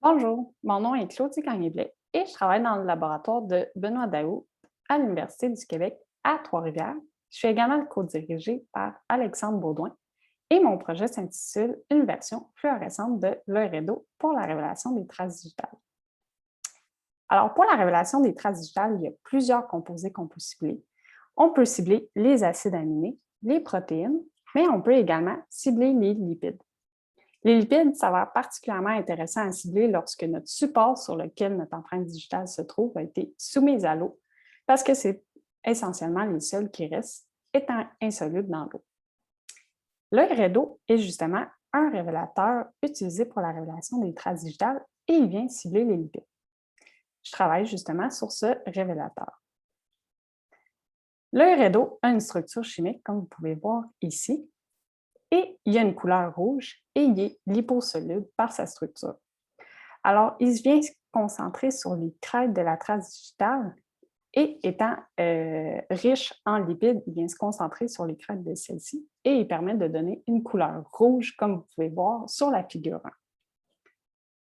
Bonjour, mon nom est Claudie Gagné-Blais et je travaille dans le laboratoire de Benoît Daoust à l'Université du Québec à Trois-Rivières. Je suis également co-dirigée par Alexandre Baudouin et mon projet s'intitule Une version fluorescente de l'Euredo pour la révélation des traces digitales. Alors, pour la révélation des traces digitales, il y a plusieurs composés qu'on peut cibler. On peut cibler les acides aminés, les protéines, mais on peut également cibler les lipides. Les lipides s'avèrent particulièrement intéressants à cibler lorsque notre support sur lequel notre empreinte digitale se trouve a été soumis à l'eau, parce que c'est essentiellement les seuls qui restent, étant insolubles dans l'eau. L'Euredo est justement un révélateur utilisé pour la révélation des traces digitales et il vient cibler les lipides. Je travaille justement sur ce révélateur. L'Euredo a une structure chimique, comme vous pouvez voir ici, et il y a une couleur rouge et il est liposoluble par sa structure. Alors, il vient se concentrer sur les crêtes de la trace digitale et étant riche en lipides, il vient se concentrer sur les crêtes de celle-ci et il permet de donner une couleur rouge, comme vous pouvez voir sur la figure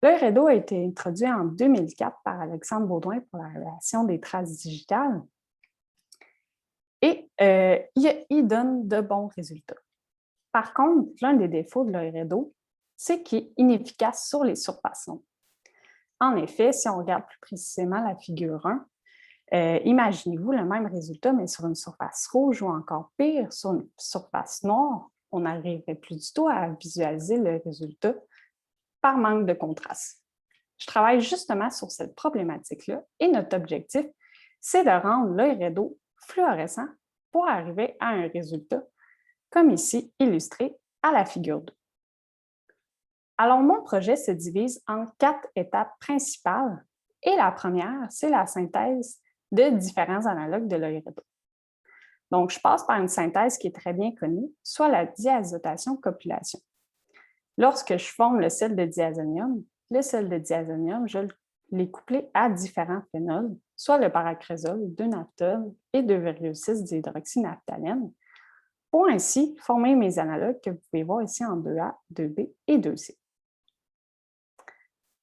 1. L'Euredo a été introduit en 2004 par Alexandre Baudouin pour la révélation des traces digitales et il donne de bons résultats. Par contre, l'un des défauts de l'Euredo, c'est qu'il est inefficace sur les surfaces sombres. En effet, si on regarde plus précisément la figure 1, imaginez-vous le même résultat, mais sur une surface rouge ou encore pire, sur une surface noire, on n'arriverait plus du tout à visualiser le résultat par manque de contraste. Je travaille justement sur cette problématique-là et notre objectif, c'est de rendre l'Euredo fluorescent pour arriver à un résultat, comme ici illustré à la figure 2. Alors, mon projet se divise en 4 étapes principales et la première, c'est la synthèse de différents analogues de l'Euredo. Donc, je passe par une synthèse qui est très bien connue, soit la diazotation-copulation. Lorsque je forme le sel de diazonium, je l'ai couplé à différents phénols, soit le paracrésol, 2-naphthol et 2,6-dihydroxynaphtalène, pour ainsi former mes analogues que vous pouvez voir ici en 2A, 2B et 2C.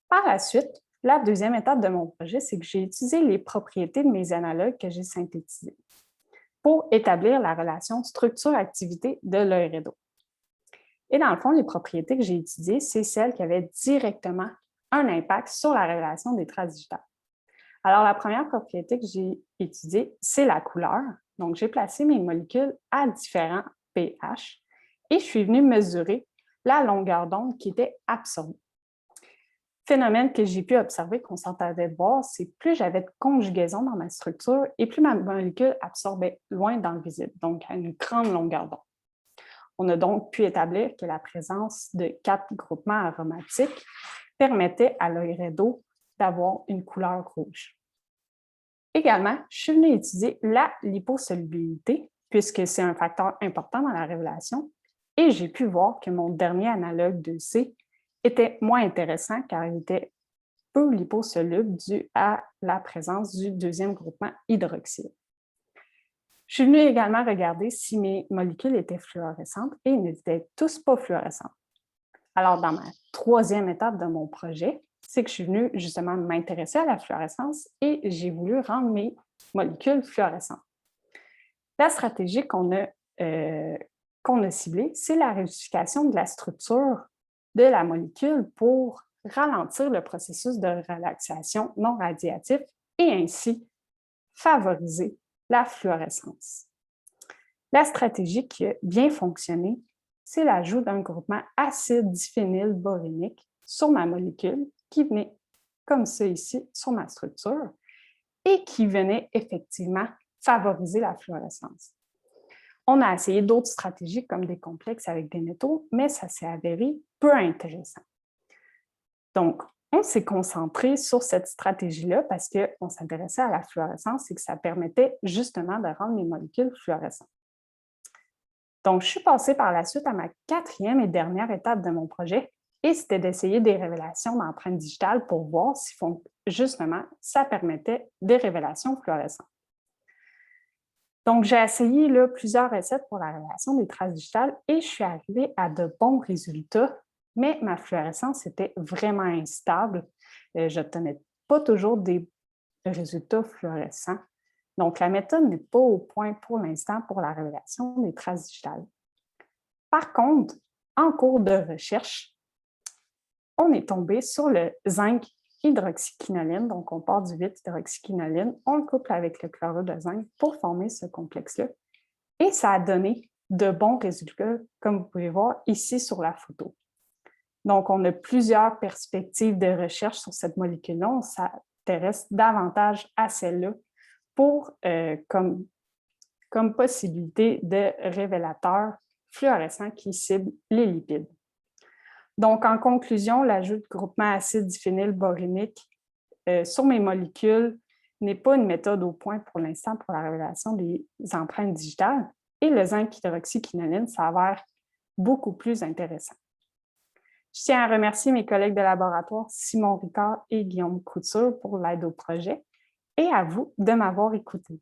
Par la suite, la deuxième étape de mon projet, c'est que j'ai utilisé les propriétés de mes analogues que j'ai synthétisés pour établir la relation structure-activité de l'Euredo. Et dans le fond, les propriétés que j'ai étudiées, c'est celles qui avaient directement un impact sur la révélation des traces digitales. Alors, la première propriété que j'ai étudiée, c'est la couleur. Donc, j'ai placé mes molécules à différents pH et je suis venue mesurer la longueur d'onde qui était absorbée. Phénomène que j'ai pu observer, qu'on s'entendait de voir, c'est plus j'avais de conjugaison dans ma structure et plus ma molécule absorbait loin dans le visible, donc à une grande longueur d'onde. On a donc pu établir que la présence de 4 groupements aromatiques permettait à l'Euredo d'avoir une couleur rouge. Également, je suis venue étudier la liposolubilité, puisque c'est un facteur important dans la révélation, et j'ai pu voir que mon dernier analogue de C était moins intéressant car il était peu liposoluble dû à la présence du deuxième groupement hydroxyle. Je suis venue également regarder si mes molécules étaient fluorescentes et ils n'étaient tous pas fluorescentes. Alors, dans ma troisième étape de mon projet, c'est que je suis venue justement m'intéresser à la fluorescence et j'ai voulu rendre mes molécules fluorescentes. La stratégie qu'on a ciblée, c'est la réunification de la structure de la molécule pour ralentir le processus de relaxation non radiatif et ainsi favoriser la fluorescence. La stratégie qui a bien fonctionné, c'est l'ajout d'un groupement acide diphénylborénique sur ma molécule qui venait comme ça ici sur ma structure et qui venait effectivement favoriser la fluorescence. On a essayé d'autres stratégies comme des complexes avec des métaux, mais ça s'est avéré peu intéressant. Donc, on s'est concentré sur cette stratégie-là parce qu'on s'intéressait à la fluorescence et que ça permettait justement de rendre les molécules fluorescentes. Donc, je suis passée par la suite à ma quatrième et dernière étape de mon projet et c'était d'essayer des révélations d'empreintes digitales pour voir si justement ça permettait des révélations fluorescentes. Donc, j'ai essayé plusieurs recettes pour la révélation des traces digitales et je suis arrivée à de bons résultats mais ma fluorescence était vraiment instable. Je n'obtenais pas toujours des résultats fluorescents. Donc, la méthode n'est pas au point pour l'instant pour la révélation des traces digitales. Par contre, en cours de recherche, on est tombé sur le zinc hydroxyquinoline. Donc, on part du 8-hydroxyquinoline, on le couple avec le chlorure de zinc pour former ce complexe-là. Et ça a donné de bons résultats, comme vous pouvez voir ici sur la photo. Donc, on a plusieurs perspectives de recherche sur cette molécule-là. On s'intéresse davantage à celle-là pour comme possibilité de révélateur fluorescent qui cible les lipides. Donc, en conclusion, l'ajout de groupement acide diphénylborénique sur mes molécules n'est pas une méthode au point pour l'instant pour la révélation des empreintes digitales et le zinc hydroxyquinoline s'avère beaucoup plus intéressant. Je tiens à remercier mes collègues de laboratoire Simon Ricard et Guillaume Couture pour l'aide au projet et à vous de m'avoir écouté.